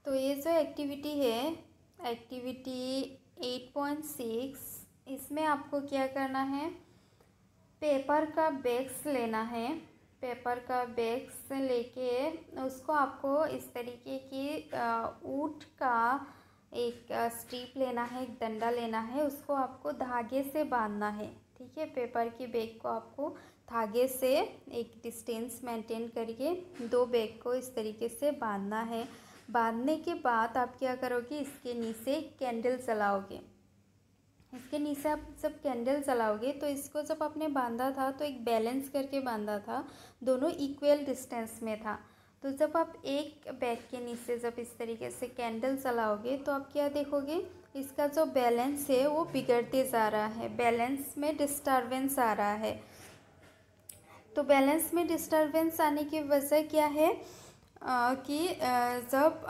तो ये जो एक्टिविटी है, एक्टिविटी 8.6, इसमें आपको क्या करना है, पेपर का बैग्स लेना है। पेपर का बैग्स लेके उसको आपको इस तरीके की ऊँट का एक स्ट्रिप लेना है, एक डंडा लेना है, उसको आपको धागे से बांधना है। ठीक है, पेपर की बैग को आपको धागे से एक डिस्टेंस मेंटेन करके दो बैग को इस तरीके से बांधना है। बांधने के बाद आप क्या करोगे, इसके नीचे कैंडल जलाओगे। इसके नीचे आप जब कैंडल जलाओगे तो इसको जब आपने बांधा था तो एक बैलेंस करके बांधा था, दोनों इक्वल डिस्टेंस में था। तो जब आप एक बैग के नीचे जब इस तरीके से कैंडल जलाओगे तो आप क्या देखोगे, इसका जो बैलेंस है वो बिगड़ते जा रहा है, बैलेंस में डिस्टरबेंस आ रहा है। तो बैलेंस में डिस्टरबेंस आने की वजह क्या है कि जब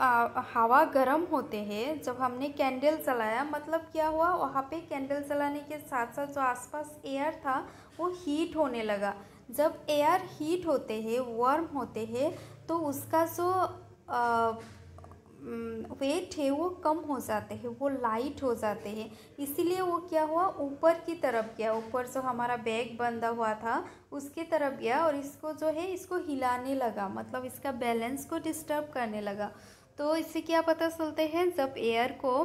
हवा गर्म होते हैं, जब हमने कैंडल जलाया, मतलब क्या हुआ, वहाँ पे कैंडल जलाने के साथ साथ जो आसपास एयर था वो हीट होने लगा। जब एयर हीट होते हैं, वार्म होते हैं, तो उसका जो वेट है वो कम हो जाते हैं, वो लाइट हो जाते हैं। इसीलिए वो क्या हुआ, ऊपर की तरफ गया, ऊपर जो हमारा बैग बंधा हुआ था उसकी तरफ गया और इसको जो है इसको हिलाने लगा, मतलब इसका बैलेंस को डिस्टर्ब करने लगा। तो इससे क्या पता चलते हैं, जब एयर को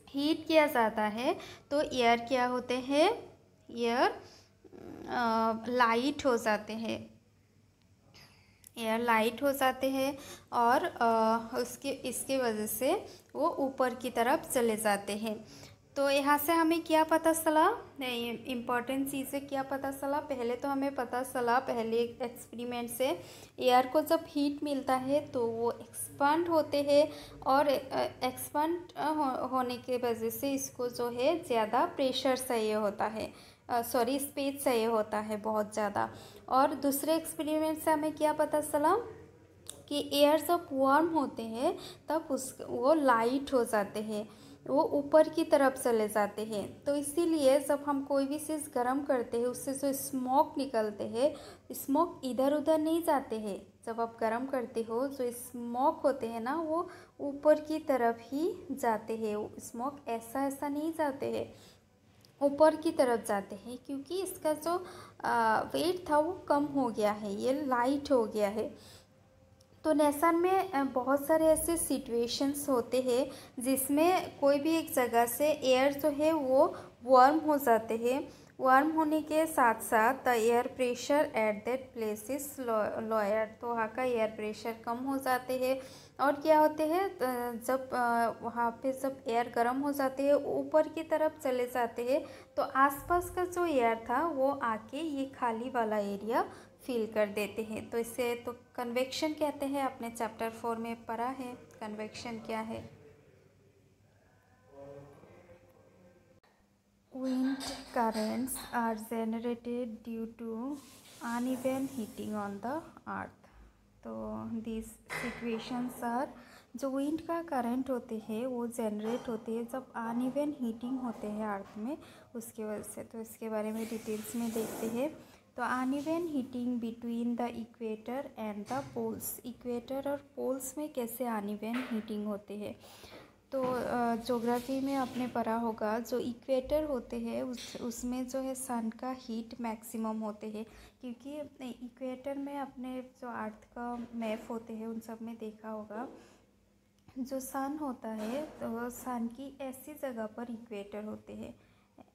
हीट किया जाता है तो एयर क्या होते हैं, एयर लाइट हो जाते हैं, एयर लाइट हो जाते हैं और उसके इसके वजह से वो ऊपर की तरफ चले जाते हैं। तो यहाँ से हमें क्या पता चला, इम्पॉर्टेंट चीज़ें क्या पता चला, पहले तो हमें पता चला पहले एक्सपेरिमेंट से, एयर को जब हीट मिलता है तो वो एक्सपांड होते हैं और एक्सपांड होने के वजह से इसको जो है ज़्यादा प्रेशर चाहिए होता है, सॉरी स्पेस चाहिए होता है बहुत ज़्यादा। और दूसरे एक्सपेरिमेंट से हमें क्या पता चला कि एयर जब वार्म होते हैं तब वो लाइट हो जाते हैं, वो ऊपर की तरफ चले जाते हैं। तो इसीलिए जब हम कोई भी चीज़ गर्म करते हैं उससे जो स्मोक निकलते हैं, स्मोक इधर उधर नहीं जाते हैं। जब आप गर्म करते हो जो स्मोक होते हैं ना, वो ऊपर की तरफ ही जाते हैं, स्मोक ऐसा ऐसा नहीं जाते हैं, ऊपर की तरफ जाते हैं, क्योंकि इसका जो वेट था वो कम हो गया है, ये लाइट हो गया है। तो नेसन में बहुत सारे ऐसे सिचुएशंस होते हैं जिसमें कोई भी एक जगह से एयर जो है वो वार्म हो जाते हैं, वार्म होने के साथ साथ the air pressure at that place is lower, तो वहाँ का एयर प्रेशर कम हो जाते हैं। और क्या होते हैं, जब वहाँ पे जब एयर गर्म हो जाते हैं ऊपर की तरफ चले जाते हैं तो आसपास का जो एयर था वो आके ये खाली वाला एरिया फील कर देते हैं। तो इसे तो कन्वेक्शन कहते हैं, आपने चैप्टर 4 में पढ़ा है कन्वेक्शन क्या है। Wind currents are generated due to uneven heating on the earth. तो these situations are, जो विंड का करंट होते हैं वो जनरेट होते हैं जब अनइवन हीटिंग होते हैं अर्थ में, उसकी वजह से। तो इसके बारे में डिटेल्स में देखते हैं। तो uneven heating between the equator and the poles, equator और पोल्स में कैसे अनइवन हीटिंग होते हैं। तो ज्योग्राफी में आपने पढ़ा होगा, जो इक्वेटर होते हैं उसमें जो है सन का हीट मैक्सिमम होते हैं, क्योंकि इक्वेटर में अपने जो अर्थ का मैप होते हैं उन सब में देखा होगा, जो सन होता है तो सन की ऐसी जगह पर इक्वेटर होते हैं,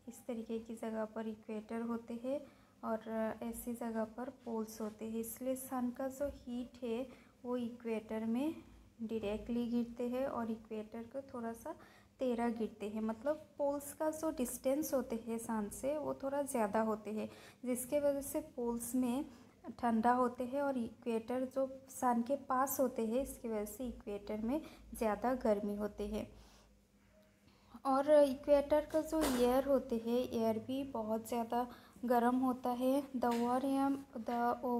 इस तरीके की जगह पर इक्वेटर होते हैं और ऐसी जगह पर पोल्स होते हैं। इसलिए सन का जो हीट है वो इक्वेटर में डायरेक्टली गिरते हैं और इक्वेटर को थोड़ा सा तेरा गिरते हैं, मतलब पोल्स का जो डिस्टेंस होते हैं सन से वो थोड़ा ज़्यादा होते हैं, जिसके वजह से पोल्स में ठंडा होते हैं और इक्वेटर जो सन के पास होते हैं इसकी वजह से इक्वेटर में ज़्यादा गर्मी होते हैं। और इक्वेटर का जो एयर होते हैं, एयर भी बहुत ज़्यादा गर्म होता है। द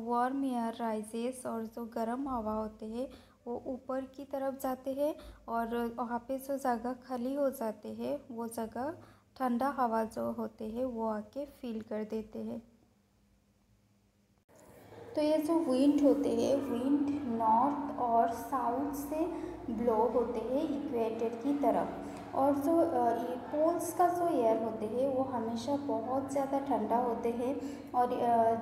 वार्म एयर राइजेस, और जो गर्म हवा होते हैं वो ऊपर की तरफ जाते हैं और वहाँ पे जो जगह खाली हो जाते हैं वो जगह ठंडा हवा जो होते हैं वो आके फील कर देते हैं। तो ये जो विंड होते हैं, विंड नॉर्थ और साउथ से ब्लो होते हैं इक्वेटर की तरफ। और जो ये पोल्स का जो एयर होते हैं वो हमेशा बहुत ज़्यादा ठंडा होते हैं, और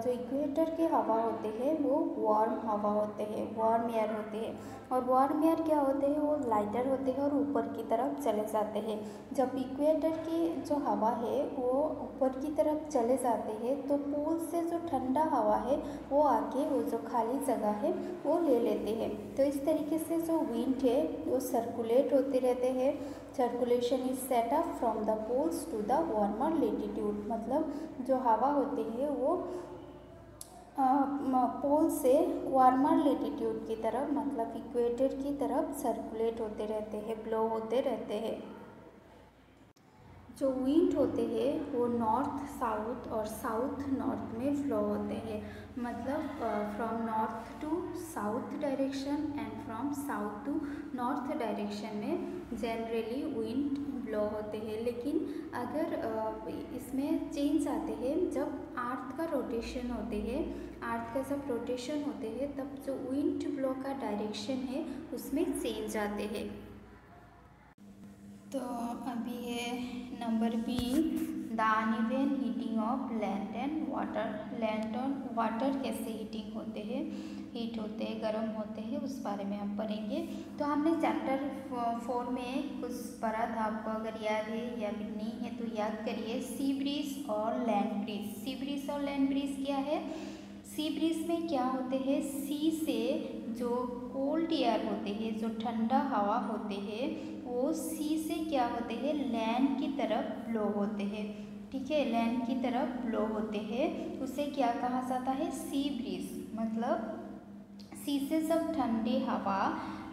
जो इक्वेटर के हवा होते हैं वो वार्म हवा होते हैं, वार्म एयर होते हैं। और वार्म एयर क्या होते हैं, वो लाइटर होते हैं और ऊपर की तरफ चले जाते हैं। जब इक्वेटर की जो हवा है वो ऊपर की तरफ चले जाते हैं तो पोल से जो ठंडा हवा है वो आके वो जो खाली जगह है वो ले लेते हैं। तो इस तरीके से जो विंड है वो सर्कुलेट होते रहते हैं। Circulation is set up from the poles to the warmer latitude, मतलब जो हवा होती है वो पोल से वार्मर लेटीट्यूड की तरफ, मतलब इक्वेटर की तरफ सर्कुलेट होते रहते हैं, ब्लो होते रहते हैं। जो विंड होते हैं वो नॉर्थ साउथ और साउथ नॉर्थ में फ्लो होते हैं, मतलब from north to south direction and from south to north direction में जनरली विंड ब्लो होते हैं। लेकिन अगर इसमें चेंज आते हैं जब अर्थ का रोटेशन होते हैं, अर्थ का जब रोटेशन होते हैं तब जो विंड ब्लो का डायरेक्शन है उसमें चेंज आते हैं। तो अभी है number B, the uneven heating of land and water. Land और वाटर कैसे हीटिंग होते हैं, हीट होते हैं, गर्म होते हैं, उस बारे में हम पढ़ेंगे। तो हमने चैप्टर 4 में कुछ पढ़ा था, आपको अगर याद है या फिर नहीं है तो याद करिए। सी ब्रीज और लैंड ब्रीज। सी ब्रीज और लैंड ब्रीज क्या है? सी ब्रीज में क्या होते हैं, सी से जो कोल्ड एयर होते हैं, जो ठंडा हवा होते हैं, वो सी से क्या होते हैं, लैंड की तरफ ब्लो होते हैं। ठीक है, लैंड की तरफ ब्लो होते हैं, उसे क्या कहा जाता है, सी ब्रीज। मतलब सी से जब ठंडी हवा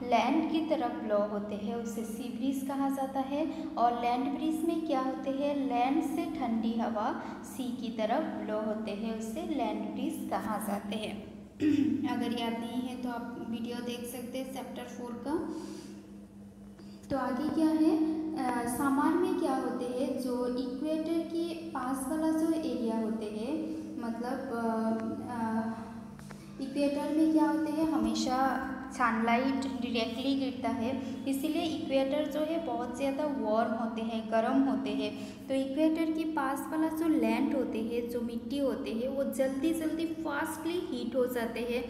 लैंड की तरफ ब्लो होते हैं उसे सी ब्रीज कहा जाता है। और लैंड ब्रीज में क्या होते हैं, लैंड से ठंडी हवा सी की तरफ ब्लो होते हैं, उसे लैंड ब्रीज कहा जाते हैं। अगर याद नहीं है तो आप वीडियो देख सकते हैं चैप्टर 4 का। तो आगे क्या है, सामान में क्या होते हैं, जो इक्वेटर के पास वाला जो एरिया होते हैं, मतलब इक्वेटर में क्या होते हैं, हमेशा सनलाइट डायरेक्टली गिरता है, इसीलिए इक्वेटर जो है बहुत ज़्यादा वार्म होते हैं, गर्म होते हैं। तो इक्वेटर के पास वाला जो लैंड होते हैं, जो मिट्टी होते हैं, वो जल्दी जल्दी फास्टली हीट हो जाते हैं,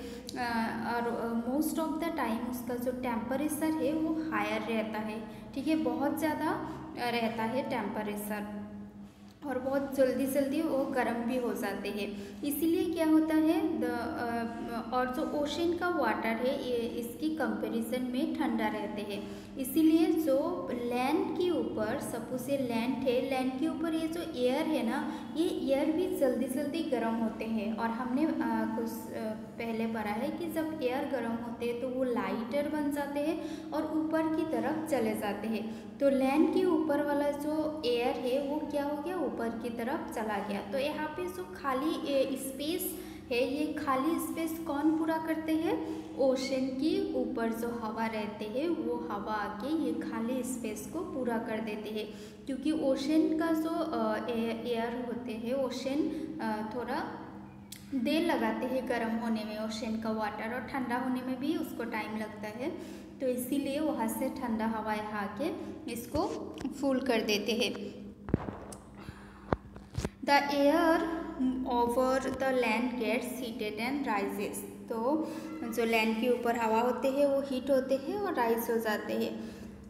और मोस्ट ऑफ द टाइम उसका जो टेम्परेचर है वो हायर रहता है। ठीक है, बहुत ज़्यादा रहता है टेम्परेचर, और बहुत जल्दी जल्दी वो गर्म भी हो जाते हैं। इसीलिए क्या होता है, और जो ओशन का वाटर है ये इसकी कंपैरिजन में ठंडा रहते हैं। इसीलिए जो लैंड के ऊपर, सपोज ये लैंड है, लैंड के ऊपर ये जो एयर है ना, ये एयर भी जल्दी जल्दी गर्म होते हैं। और हमने कुछ पहले पढ़ा है कि जब एयर गर्म होते हैं तो वो लाइटर बन जाते हैं और ऊपर की तरफ चले जाते हैं। तो लैंड के ऊपर वाला जो एयर है वो क्या हो गया, ऊपर की तरफ चला गया। तो यहाँ पे जो खाली स्पेस है, ये खाली स्पेस कौन पूरा करते हैं, ओशन के ऊपर जो हवा रहते हैं वो हवा आके ये खाली स्पेस को पूरा कर देते हैं। क्योंकि ओशन का जो एयर होते हैं, ओशन थोड़ा देर लगाते हैं गर्म होने में, ओशन का वाटर, और ठंडा होने में भी उसको टाइम लगता है। तो इसीलिए वहाँ से ठंडा हवा यहाँ आके इसको फुल कर देते हैं। The air over the land gets heated and rises. तो जो लैंड के ऊपर हवा होते हैं वो हीट होते हैं और राइज हो जाते हैं।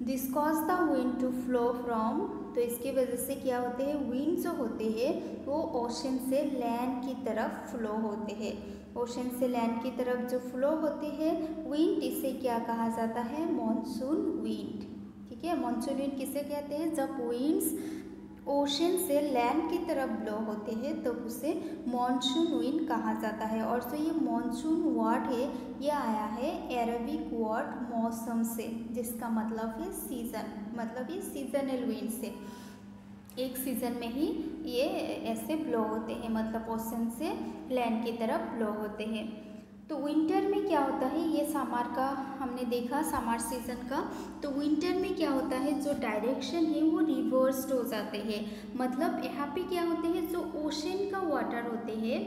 This cause the wind to flow from. तो इसकी वजह से क्या होते हैं, विंड जो होते हैं वो ओशन से लैंड की तरफ फ्लो होते हैं। ओशन से लैंड की तरफ जो फ्लो होते हैं विंड, इसे क्या कहा जाता है, मॉनसून विंड। ठीक है, मॉनसून विंड किसे कहते हैं, जब विंड्स ओशन से लैंड की तरफ ब्लो होते हैं तो उसे मॉनसून विंड कहा जाता है। और जो ये मॉनसून वर्ड है ये आया है अरबिक वर्ड मौसम से, जिसका मतलब है सीजन, मतलब ये सीजनल विंड से, एक सीजन में ही ये ऐसे ब्लो होते हैं, मतलब ओशन से लैंड की तरफ ब्लो होते हैं। तो विंटर में क्या होता है, ये समर का हमने देखा, समर सीजन का। तो विंटर में क्या होता है, जो डायरेक्शन है वो रिवर्स्ड हो जाते हैं। मतलब यहाँ पे क्या होते हैं, जो ओशन का वाटर होते हैं,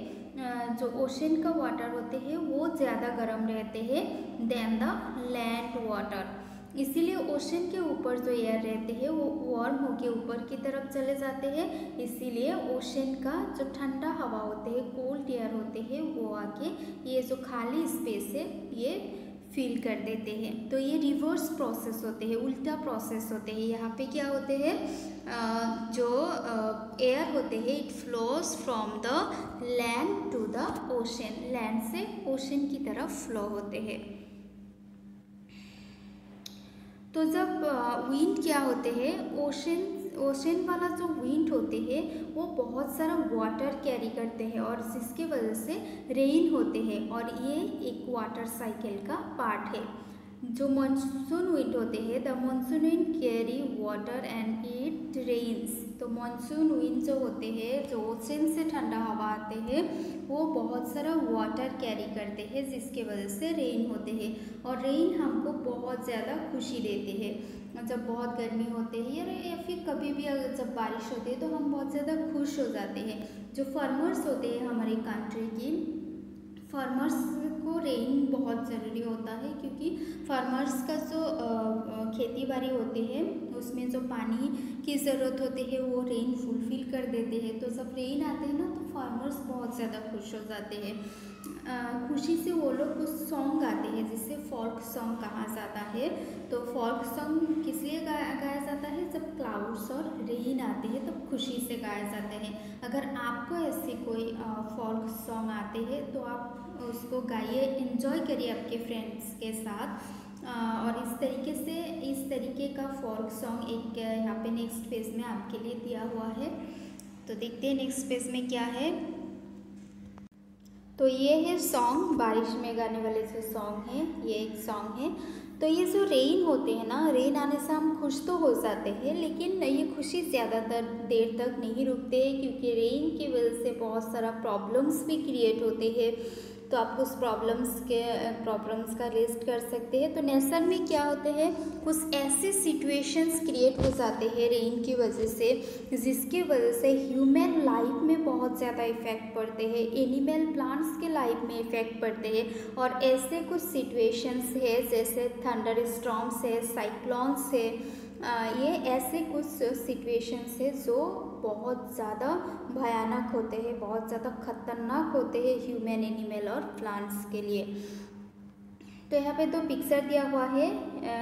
जो ओशन का वाटर होते हैं वो ज़्यादा गर्म रहते हैं देन द लैंड वाटर। इसीलिए ओशन के ऊपर जो एयर रहते हैं वो वार्म होके ऊपर की तरफ चले जाते हैं। इसीलिए ओशन का जो ठंडा हवा होते हैं, कोल्ड एयर होते हैं, वो आके ये जो खाली स्पेस है ये फिल कर देते हैं। तो ये रिवर्स प्रोसेस होते हैं, उल्टा प्रोसेस होते हैं। यहाँ पे क्या होते हैं, जो एयर होते हैं it flows from the land to the ocean, land से ओशन की तरफ फ्लो होते हैं। तो जब विंड क्या होते हैं, ओशन वाला जो विंड होते हैं वो बहुत सारा वाटर कैरी करते हैं और जिसके वजह से रेन होते हैं, और ये एक वाटर साइकिल का पार्ट है। जो मानसून विंड होते हैं, the monsoon wind carry water and it rains. तो मानसून विंड जो होते हैं, जो ओशन से ठंडा हवा आते हैं, वो बहुत सारा वाटर कैरी करते हैं जिसके वजह से रेन होते हैं। और रेन हमको बहुत ज़्यादा खुशी देते हैं। जब बहुत गर्मी होते हैं या फिर कभी भी अगर जब बारिश होती है तो हम बहुत ज़्यादा खुश हो जाते हैं। जो फार्मर्स होते हैं हमारे कंट्री की, फार्मर्स को रेन बहुत ज़रूरी होता है, क्योंकि फार्मर्स का जो खेती बाड़ी होती है उसमें जो पानी की ज़रूरत होती है वो रेन फुलफिल कर देते हैं। तो जब रेन आते हैं ना तो फार्मर्स बहुत ज़्यादा खुश हो जाते हैं। खुशी से वो लोग कुछ सॉन्ग गाते हैं जिसे फोल्क सॉन्ग कहा जाता है। तो फोल्क सॉन्ग किस लिए गाया जाता है, जब क्लाउड्स और रेन आते हैं तब खुशी से गाए जाते हैं। अगर आपको ऐसे कोई फोल्क सॉन्ग आते हैं तो आप उसको गाइए, एंजॉय करिए आपके फ्रेंड्स के साथ। और इस तरीके का फोल्क सॉन्ग एक यहाँ पे नेक्स्ट पेज में आपके लिए दिया हुआ है। तो देखते हैं नेक्स्ट पेज में क्या है। तो ये है सॉन्ग, बारिश में गाने वाले जो सॉन्ग हैं, ये एक सॉन्ग है। तो ये जो रेन होते हैं ना, रेन आने से हम खुश तो हो जाते हैं, लेकिन ये खुशी ज़्यादातर देर तक नहीं रुकते, क्योंकि रेन की वजह से बहुत सारा प्रॉब्लम्स भी क्रिएट होते हैं। तो आप उस प्रॉब्लम्स का लिस्ट कर सकते हैं। तो नेचर में क्या होते हैं, कुछ ऐसे सिचुएशंस क्रिएट हो जाते हैं रेन की वजह से, जिसके वजह से ह्यूमन लाइफ में बहुत ज़्यादा इफ़ेक्ट पड़ते हैं, एनिमल प्लांट्स के लाइफ में इफ़ेक्ट पड़ते हैं। और ऐसे कुछ सिचुएशंस है जैसे थंडर स्टॉर्म्स है, साइक्लोन्स है, ये ऐसे कुछ सिचुएशंस है जो बहुत ज़्यादा भयानक होते हैं, बहुत ज़्यादा खतरनाक होते हैं ह्यूमन, एनिमल और प्लांट्स के लिए। तो यहाँ पे दो पिक्चर दिया हुआ है,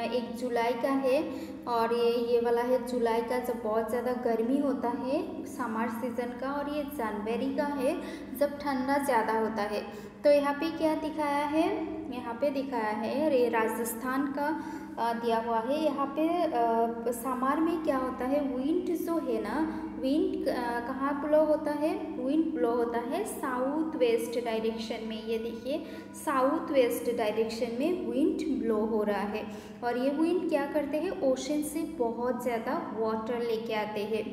एक जुलाई का है और ये वाला है जुलाई का जब बहुत ज़्यादा गर्मी होता है समर सीज़न का, और ये जनवरी का है जब ठंडा ज़्यादा होता है। तो यहाँ पे क्या दिखाया है, यहाँ पे दिखाया है राजस्थान का दिया हुआ है। यहाँ पे समर में क्या होता है, विंड जो है ना, विंड कहाँ ब्लो होता है, विंड ब्लो होता है साउथ वेस्ट डायरेक्शन में। ये देखिए साउथ वेस्ट डायरेक्शन में विंड ब्लो हो रहा है, और ये विंड क्या करते हैं, ओशन से बहुत ज़्यादा वाटर लेके आते हैं।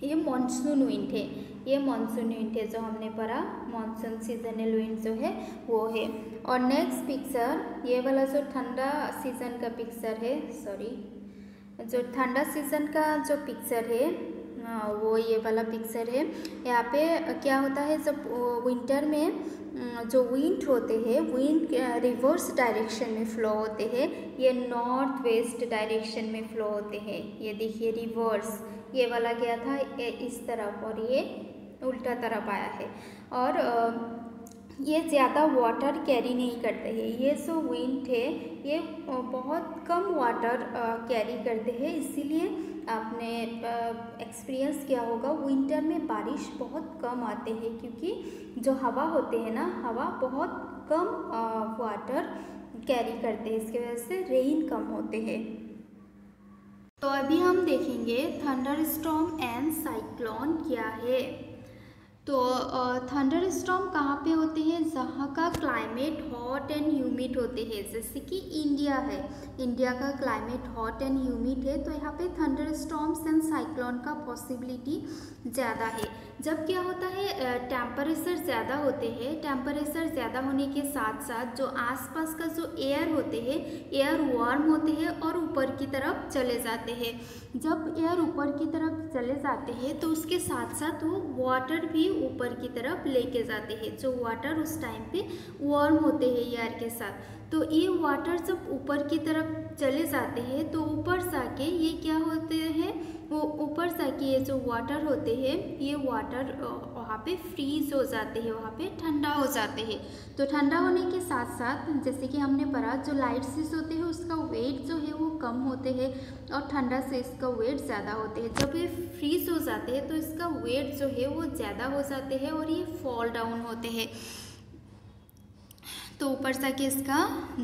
ये मानसून विंड है, ये मानसून विंड है जो हमने पढ़ा, मानसून सीजनल विंड जो है वो है। और नेक्स्ट पिक्चर, ये वाला जो ठंडा सीजन का पिक्चर है, सॉरी, जो ठंडा सीजन का जो पिक्चर है वो ये वाला पिक्चर है। यहाँ पे क्या होता है, जब विंटर में जो विंड होते हैं, विंड रिवर्स डायरेक्शन में फ्लो होते हैं, ये नॉर्थ वेस्ट डायरेक्शन में फ्लो होते हैं। ये देखिए रिवर्स, ये वाला गया था इस तरफ और ये उल्टा तरफ आया है। और ये ज़्यादा वाटर कैरी नहीं करते हैं, ये जो विंड है ये बहुत कम वाटर कैरी करते हैं। इसीलिए आपने एक्सपीरियंस किया होगा विंटर में बारिश बहुत कम आते हैं, क्योंकि जो हवा होते हैं ना, हवा बहुत कम वाटर कैरी करते हैं, इसकी वजह से रेन कम होते हैं। तो अभी हम देखेंगे थंडर स्टॉर्म एंड साइक्लोन क्या है। तो थंडर स्टॉर्म कहाँ पे होते हैं, जहाँ का क्लाइमेट हॉट एंड ह्यूमिड होते हैं। जैसे कि इंडिया है, इंडिया का क्लाइमेट हॉट एंड ह्यूमिड है, तो यहाँ पे थंडर स्टॉर्म्स एंड साइक्लोन का पॉसिबिलिटी ज़्यादा है। जब क्या होता है, टेम्परेचर ज़्यादा होते हैं, टेम्परेचर ज़्यादा होने के साथ साथ जो आसपास का जो एयर होते हैं, एयर वार्म होते हैं और ऊपर की तरफ चले जाते हैं। जब एयर ऊपर की तरफ चले जाते हैं तो उसके साथ साथ वो वाटर भी ऊपर की तरफ लेके जाते हैं। जो वाटर उस टाइम पे वार्म होते हैं एयर के साथ, तो ये वाटर जब ऊपर की तरफ चले जाते हैं तो ऊपर जाके ये क्या होते हैं, वो ऊपर जाके ये जो वाटर होते हैं, ये वाटर वहाँ पे फ्रीज हो जाते हैं, वहाँ पे ठंडा हो जाते हैं। तो ठंडा होने के साथ साथ जैसे कि हमने पढ़ा, जो लाइट सीज होते हैं उसका वेट जो है वो कम होते हैं और ठंडा से इसका वेट ज़्यादा होते हैं। जब ये फ्रीज हो जाते हैं तो इसका वेट जो है वो ज़्यादा हो जाते हैं और ये फॉल डाउन होते हैं। तो ऊपर जाके इसका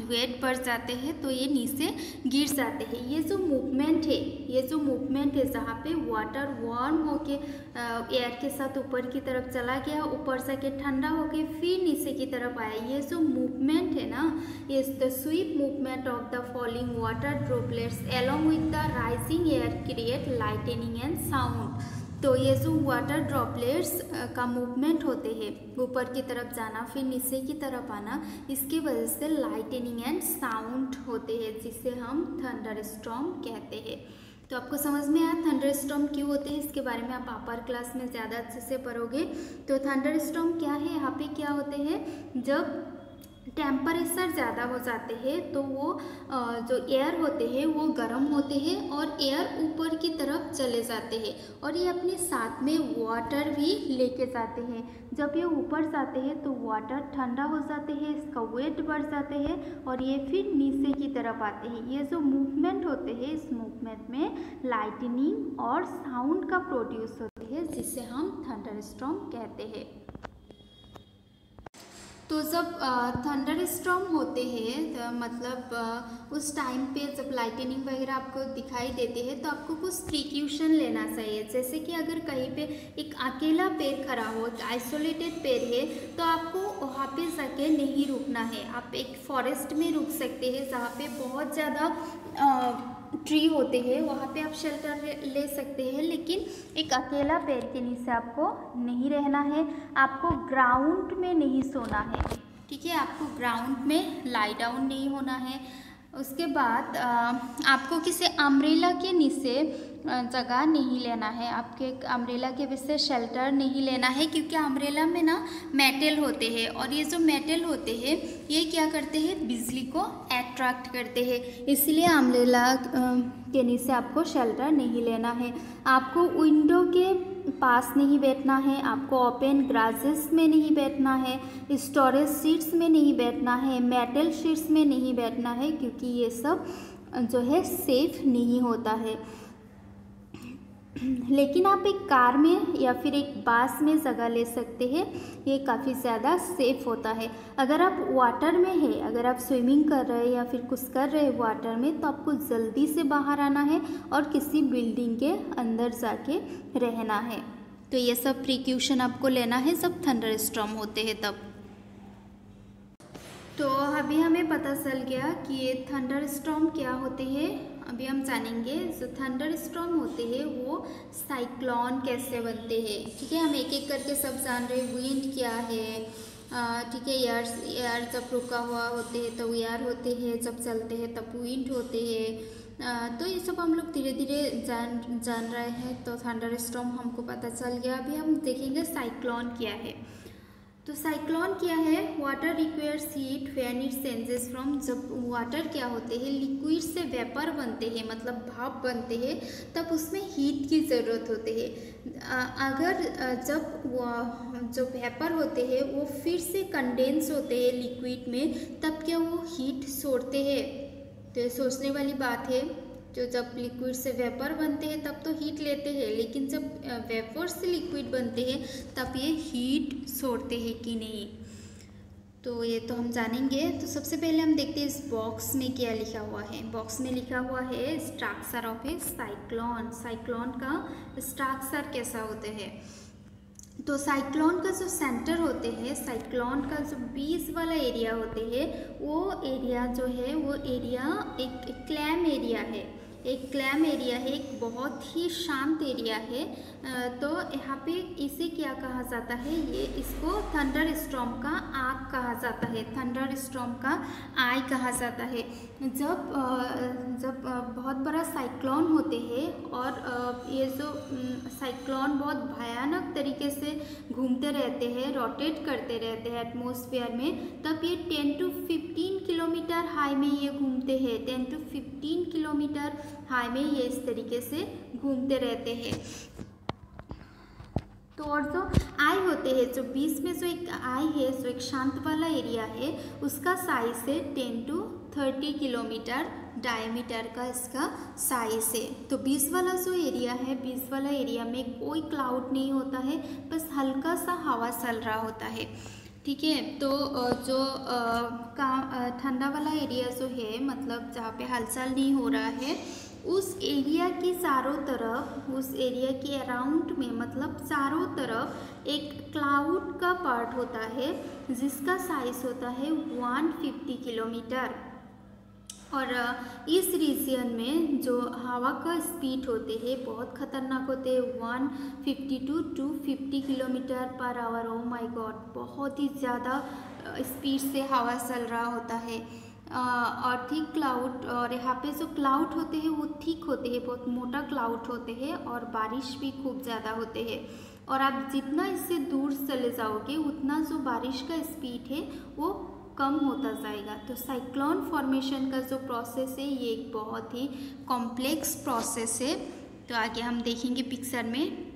वेट बढ़ जाते हैं तो ये नीचे गिर जाते हैं। ये जो मूवमेंट है, ये जो मूवमेंट है जहाँ पे वाटर वार्म होके एयर के साथ ऊपर की तरफ चला गया, ऊपर जाके ठंडा होके फिर नीचे की तरफ आया, ये जो मूवमेंट है ना, ये the SVEEP movement of the falling water droplets along with the rising air create lightning and sound. तो ये जो वाटर ड्रॉपलेट्स का मूवमेंट होते हैं, ऊपर की तरफ जाना फिर नीचे की तरफ आना, इसकी वजह से लाइटनिंग एंड साउंड होते हैं, जिसे हम थंडर स्टॉर्म कहते हैं। तो आपको समझ में आया थंडर स्टॉर्म क्यों होते हैं, इसके बारे में आप अपर क्लास में ज़्यादा अच्छे से पढ़ोगे। तो थंडर स्टॉर्म क्या है, यहाँ पे क्या होते हैं, जब टेम्परेचर ज़्यादा हो जाते हैं तो वो जो एयर होते हैं वो गर्म होते हैं और एयर ऊपर की तरफ चले जाते हैं और ये अपने साथ में वाटर भी लेके जाते हैं। जब ये ऊपर जाते हैं तो वाटर ठंडा हो जाते हैं, इसका वेट बढ़ जाते हैं और ये फिर नीचे की तरफ आते हैं। ये जो मूवमेंट होते हैं, इस मूवमेंट में लाइटनिंग और साउंड का प्रोड्यूस होते हैं, जिसे हम थंडर स्टॉर्म कहते हैं। तो जब थंडर स्टॉर्म होते हैं तो मतलब उस टाइम पे जब लाइटनिंग वगैरह आपको दिखाई देते हैं तो आपको कुछ प्रिकॉशन लेना चाहिए। जैसे कि अगर कहीं पे एक अकेला पेड़ खड़ा हो, एक आइसोलेटेड पेड़ है, तो आपको वहाँ पे जाके नहीं रुकना है। आप एक फॉरेस्ट में रुक सकते हैं जहाँ पे बहुत ज़्यादा ट्री होते हैं, वहाँ पे आप शेल्टर ले सकते हैं, लेकिन एक अकेला पेड़ के नीचे आपको नहीं रहना है। आपको ग्राउंड में नहीं सोना है, ठीक है, आपको ग्राउंड में लाई डाउन नहीं होना है। उसके बाद आपको किसी अम्ब्रेला के नीचे जगह नहीं लेना है, आपके अम्ब्रेला के पीछे शेल्टर नहीं लेना है, क्योंकि अम्ब्रेला में ना मेटल होते हैं और ये जो मेटल होते हैं ये क्या करते हैं, बिजली को अट्रैक्ट करते हैं, इसलिए अम्ब्रेला के नीचे आपको शेल्टर नहीं लेना है। आपको विंडो के पास नहीं बैठना है, आपको ओपन ग्रासेस में नहीं बैठना है, स्टोरेज सीट्स में नहीं बैठना है, मेटल शीट्स में नहीं बैठना है, क्योंकि ये सब जो है सेफ नहीं होता है। लेकिन आप एक कार में या फिर एक बस में जगह ले सकते हैं, ये काफ़ी ज़्यादा सेफ होता है। अगर आप वाटर में है, अगर आप स्विमिंग कर रहे हैं या फिर कुछ कर रहे हैं वाटर में, तो आपको जल्दी से बाहर आना है और किसी बिल्डिंग के अंदर जाके रहना है। तो ये सब प्रिकॉशन आपको लेना है जब थंडर स्टॉर्म होते हैं तब। तो अभी हमें पता चल गया कि ये थंडर स्टॉर्म क्या होते हैं। अभी हम जानेंगे जो थंडर स्टॉर्म होते हैं वो साइक्लोन कैसे बनते हैं, ठीक है। हम एक एक करके सब जान रहे हैं। विंड क्या है, ठीक है, एयर जब रुका हुआ होते हैं तो एयर होते हैं, जब चलते हैं तब विंड होते हैं। तो ये सब हम लोग धीरे धीरे जान रहे हैं। तो थंडर स्टॉर्म हमको पता चल गया। अभी हम देखेंगे साइक्लोन क्या है। तो साइक्लोन क्या है, water requires heat when it changes from, जब वाटर क्या होते हैं लिक्विड से वेपर बनते हैं, मतलब भाप बनते हैं, तब उसमें हीट की ज़रूरत होती है। अगर जब जो वेपर होते हैं वो फिर से कंडेंस होते हैं लिक्विड में, तब क्या वो हीट छोड़ते हैं। तो ये सोचने वाली बात है, जो जब लिक्विड से वेपर बनते हैं तब तो हीट लेते हैं, लेकिन जब वेपर से लिक्विड बनते हैं तब ये हीट छोड़ते हैं कि नहीं, तो ये तो हम जानेंगे। तो सबसे पहले हम देखते हैं इस बॉक्स में क्या लिखा हुआ है। बॉक्स में लिखा हुआ है structure of A cyclone. Cyclone का स्ट्रक्चर कैसा होता है। तो साइक्लोन का जो सेंटर होते हैं, साइक्लोन का जो बीच वाला एरिया होते हैं, वो एरिया जो है वो एरिया एक क्लैम एरिया है, एक क्लैम एरिया है, एक बहुत ही शांत एरिया है। तो यहाँ पे इसे क्या कहा जाता है, ये इसको थंडर स्टॉर्म का आग कहा जाता है, थंडर स्टॉर्म का आई कहा जाता है। जब बहुत बड़ा साइक्लोन होते हैं और ये जो साइक्लोन बहुत भयानक तरीके से घूमते रहते हैं, रोटेट करते रहते हैं एटमॉस्फेयर में, तब ये 10 to 15 किलोमीटर हाई में ये घूमते हैं, 10 to 15 किलोमीटर हाई में ये इस तरीके से घूमते रहते हैं। तो और जो आई होते हैं, जो बीच में जो एक आई है, जो एक शांत वाला एरिया है, उसका साइज है 10 to 30 किलोमीटर डायमीटर का इसका साइज है। तो बीच वाला जो एरिया है, बीच वाला एरिया में कोई क्लाउड नहीं होता है, बस हल्का सा हवा चल रहा होता है, ठीक है। तो जो ठंडा वाला एरिया जो है, मतलब जहाँ पे हलचल नहीं हो रहा है, उस एरिया की चारों तरफ, उस एरिया के अराउंड में, मतलब चारों तरफ एक क्लाउड का पार्ट होता है जिसका साइज होता है 150 किलोमीटर। और इस रीजन में जो हवा का स्पीड होते हैं बहुत ख़तरनाक होते हैं, 150 to 250 kilometre per hour. Oh my God, बहुत ही ज़्यादा स्पीड से हवा चल रहा होता है। और थिक क्लाउड, और यहाँ पे जो क्लाउड होते हैं वो थिक होते हैं, बहुत मोटा क्लाउड होते हैं, और बारिश भी खूब ज़्यादा होते हैं। और आप जितना इससे दूर चले जाओगे उतना जो बारिश का स्पीड है वो कम होता जाएगा। तो साइक्लोन फॉर्मेशन का जो प्रोसेस है ये एक बहुत ही कॉम्प्लेक्स प्रोसेस है। तो आगे हम देखेंगे पिक्चर में।